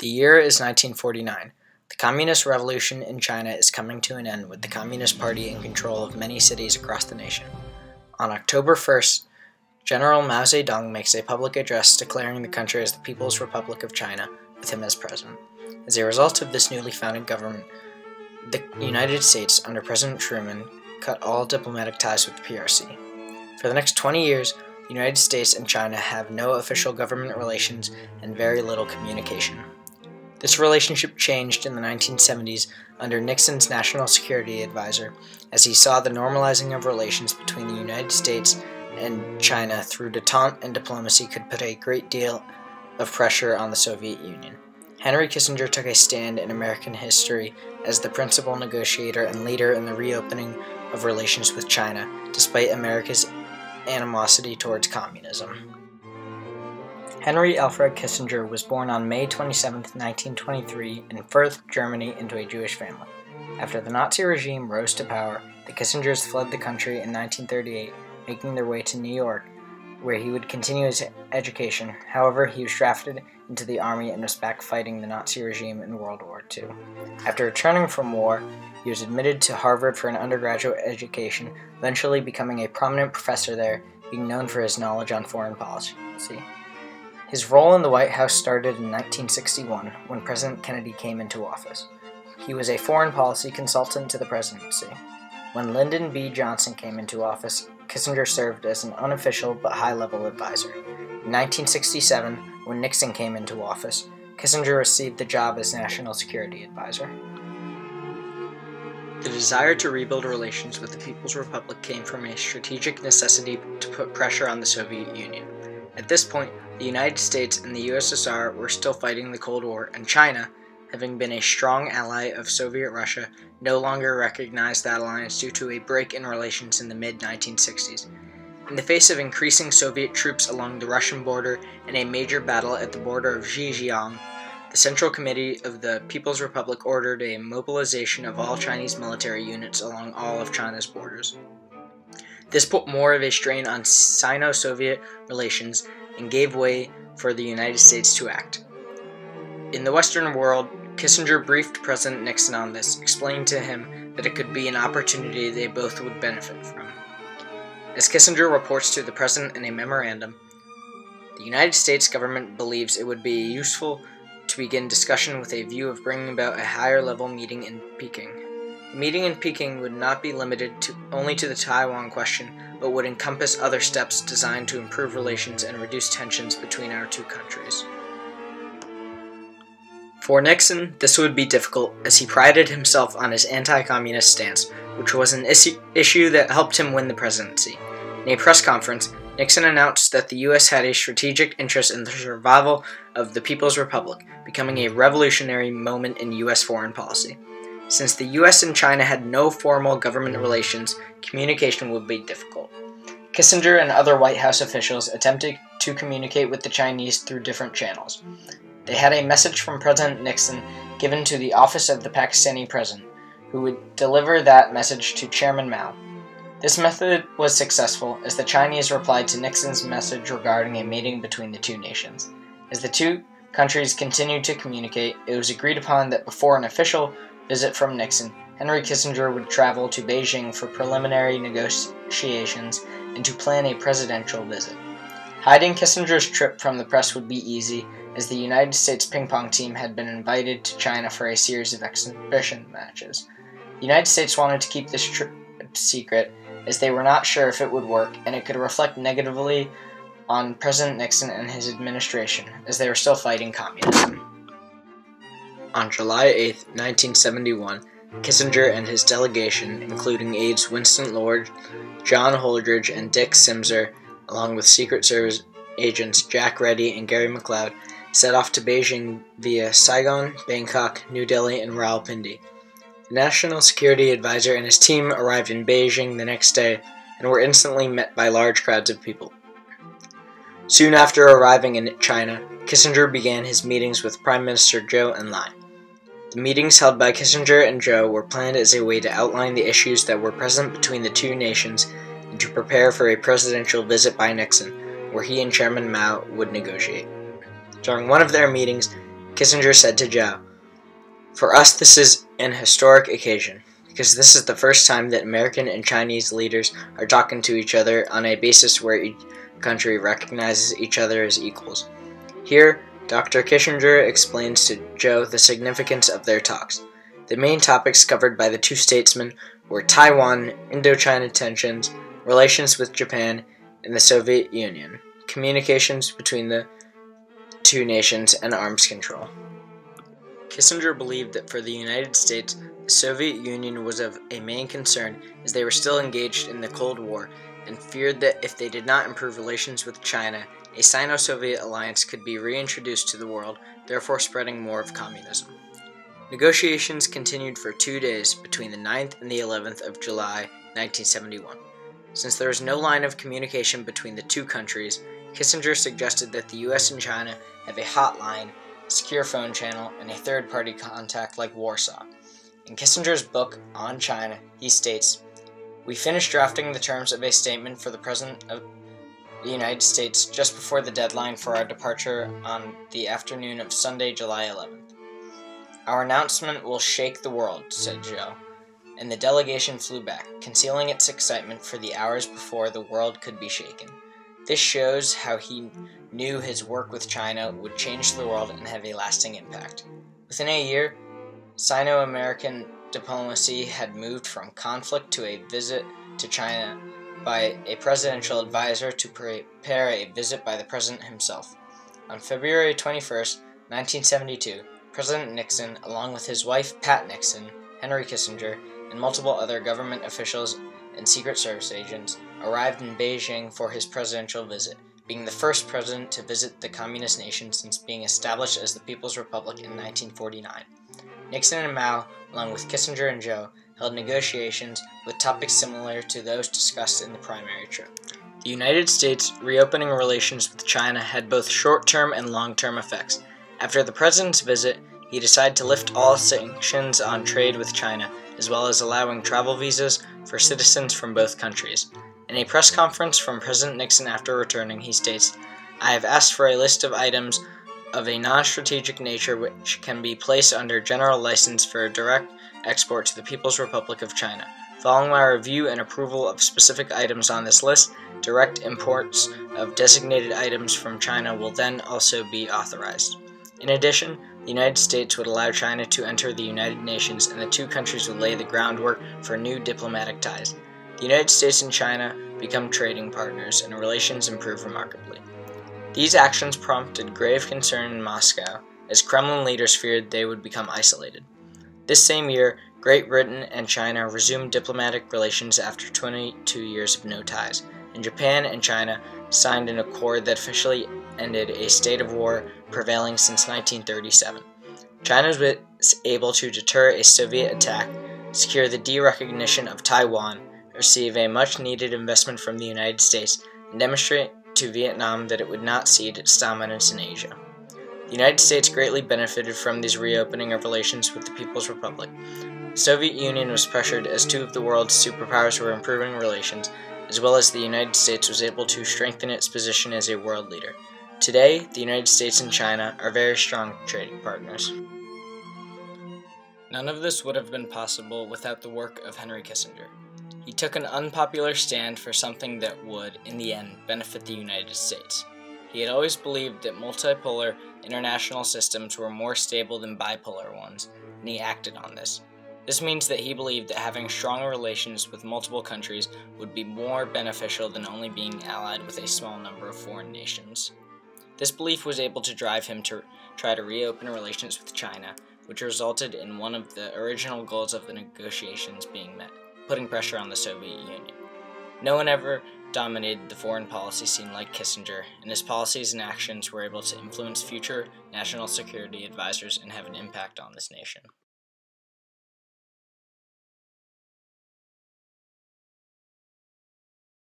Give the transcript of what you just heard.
The year is 1949. The Communist Revolution in China is coming to an end with the Communist Party in control of many cities across the nation. On October 1st, General Mao Zedong makes a public address declaring the country as the People's Republic of China, with him as president. As a result of this newly founded government, the United States, under President Truman, cut all diplomatic ties with the PRC. For the next 20 years, the United States and China have no official government relations and very little communication. This relationship changed in the 1970s under Nixon's National Security Advisor, as he saw the normalizing of relations between the United States and China through détente and diplomacy could put a great deal of pressure on the Soviet Union. Henry Kissinger took a stand in American history as the principal negotiator and leader in the reopening of relations with China, despite America's animosity towards communism. Henry Alfred Kissinger was born on May 27, 1923, in Fürth, Germany, into a Jewish family. After the Nazi regime rose to power, the Kissingers fled the country in 1938, making their way to New York, where he would continue his education. However, he was drafted into the army and was back fighting the Nazi regime in World War II. After returning from war, he was admitted to Harvard for an undergraduate education, eventually becoming a prominent professor there, being known for his knowledge on foreign policy. His role in the White House started in 1961, when President Kennedy came into office. He was a foreign policy consultant to the presidency. When Lyndon B. Johnson came into office, Kissinger served as an unofficial but high-level advisor. In 1967, when Nixon came into office, Kissinger received the job as National Security Advisor. The desire to rebuild relations with the People's Republic came from a strategic necessity to put pressure on the Soviet Union. At this point, the United States and the USSR were still fighting the Cold War, and China, having been a strong ally of Soviet Russia, no longer recognized that alliance due to a break in relations in the mid-1960s. In the face of increasing Soviet troops along the Russian border and a major battle at the border of Zhejiang, the Central Committee of the People's Republic ordered a mobilization of all Chinese military units along all of China's borders. This put more of a strain on Sino-Soviet relations and gave way for the United States to act. In the Western world, Kissinger briefed President Nixon on this, explaining to him that it could be an opportunity they both would benefit from. As Kissinger reports to the President in a memorandum, the United States government believes it would be useful to begin discussion with a view of bringing about a higher-level meeting in Peking. The meeting in Peking would not be limited only to the Taiwan question, but would encompass other steps designed to improve relations and reduce tensions between our two countries. For Nixon, this would be difficult, as he prided himself on his anti-communist stance, which was an issue that helped him win the presidency. In a press conference, Nixon announced that the U.S. had a strategic interest in the survival of the People's Republic, becoming a revolutionary moment in U.S. foreign policy. Since the U.S. and China had no formal government relations, communication would be difficult. Kissinger and other White House officials attempted to communicate with the Chinese through different channels. They had a message from President Nixon given to the office of the Pakistani president, who would deliver that message to Chairman Mao. This method was successful, as the Chinese replied to Nixon's message regarding a meeting between the two nations. As the two countries continued to communicate, it was agreed upon that before an official visit from Nixon, Henry Kissinger would travel to Beijing for preliminary negotiations and to plan a presidential visit. Hiding Kissinger's trip from the press would be easy, as the United States ping-pong team had been invited to China for a series of exhibition matches. The United States wanted to keep this trip secret, as they were not sure if it would work, and it could reflect negatively on President Nixon and his administration, as they were still fighting communism. On July 8, 1971, Kissinger and his delegation, including aides Winston Lord, John Holdridge, and Dick Simser, along with Secret Service agents Jack Reddy and Gary McLeod, set off to Beijing via Saigon, Bangkok, New Delhi, and Rawalpindi. The National Security Advisor and his team arrived in Beijing the next day and were instantly met by large crowds of people. Soon after arriving in China, Kissinger began his meetings with Prime Minister Zhou Enlai. The meetings held by Kissinger and Zhou were planned as a way to outline the issues that were present between the two nations and to prepare for a presidential visit by Nixon, where he and Chairman Mao would negotiate. During one of their meetings, Kissinger said to Zhou, "For us, this is an historic occasion, because this is the first time that American and Chinese leaders are talking to each other on a basis where each country recognizes each other as equals." Here, Dr. Kissinger explains to Zhou the significance of their talks. The main topics covered by the two statesmen were Taiwan, Indochina tensions, relations with Japan and the Soviet Union, communications between the two nations, and arms control. Kissinger believed that for the United States, the Soviet Union was of a main concern as they were still engaged in the Cold War and feared that if they did not improve relations with China, a Sino-Soviet alliance could be reintroduced to the world, therefore spreading more of communism. Negotiations continued for 2 days between the 9th and the 11th of July, 1971. Since there was no line of communication between the two countries, Kissinger suggested that the US and China have a hotline, a secure phone channel, and a third-party contact like Warsaw. In Kissinger's book on China, he states, "We finished drafting the terms of a statement for the President of the United States just before the deadline for our departure on the afternoon of Sunday, July 11th. Our announcement will shake the world," said Zhou, and the delegation flew back, concealing its excitement for the hours before the world could be shaken. This shows how he knew his work with China would change the world and have a lasting impact. Within a year, Sino-American diplomacy had moved from conflict to a visit to China by a presidential advisor to prepare a visit by the president himself. On February 21, 1972, President Nixon, along with his wife Pat Nixon, Henry Kissinger, and multiple other government officials and Secret Service agents, arrived in Beijing for his presidential visit, being the first president to visit the communist nation since being established as the People's Republic in 1949. Nixon and Mao, along with Kissinger and Zhou, held negotiations with topics similar to those discussed in the primary trip. The United States reopening relations with China had both short-term and long-term effects. After the president's visit, he decided to lift all sanctions on trade with China, as well as allowing travel visas for citizens from both countries. In a press conference from President Nixon after returning, he states, "I have asked for a list of items of a non-strategic nature which can be placed under general license for direct export to the People's Republic of China. Following my review and approval of specific items on this list, direct imports of designated items from China will then also be authorized. In addition, the United States would allow China to enter the United Nations, and the two countries would lay the groundwork for new diplomatic ties. The United States and China become trading partners, and relations improve remarkably." These actions prompted grave concern in Moscow, as Kremlin leaders feared they would become isolated. This same year, Great Britain and China resumed diplomatic relations after 22 years of no ties, and Japan and China signed an accord that officially ended a state of war prevailing since 1937. China was able to deter a Soviet attack, secure the derecognition of Taiwan, receive a much-needed investment from the United States, and demonstrate to Vietnam that it would not cede its dominance in Asia. The United States greatly benefited from these reopening of relations with the People's Republic. The Soviet Union was pressured as two of the world's superpowers were improving relations, as well as the United States was able to strengthen its position as a world leader. Today, the United States and China are very strong trading partners. None of this would have been possible without the work of Henry Kissinger. He took an unpopular stand for something that would, in the end, benefit the United States. He had always believed that multipolar international systems were more stable than bipolar ones, and he acted on this. This means that he believed that having strong relations with multiple countries would be more beneficial than only being allied with a small number of foreign nations. This belief was able to drive him to try to reopen relations with China, which resulted in one of the original goals of the negotiations being met, putting pressure on the Soviet Union. No one ever dominated the foreign policy scene like Kissinger, and his policies and actions were able to influence future national security advisors and have an impact on this nation.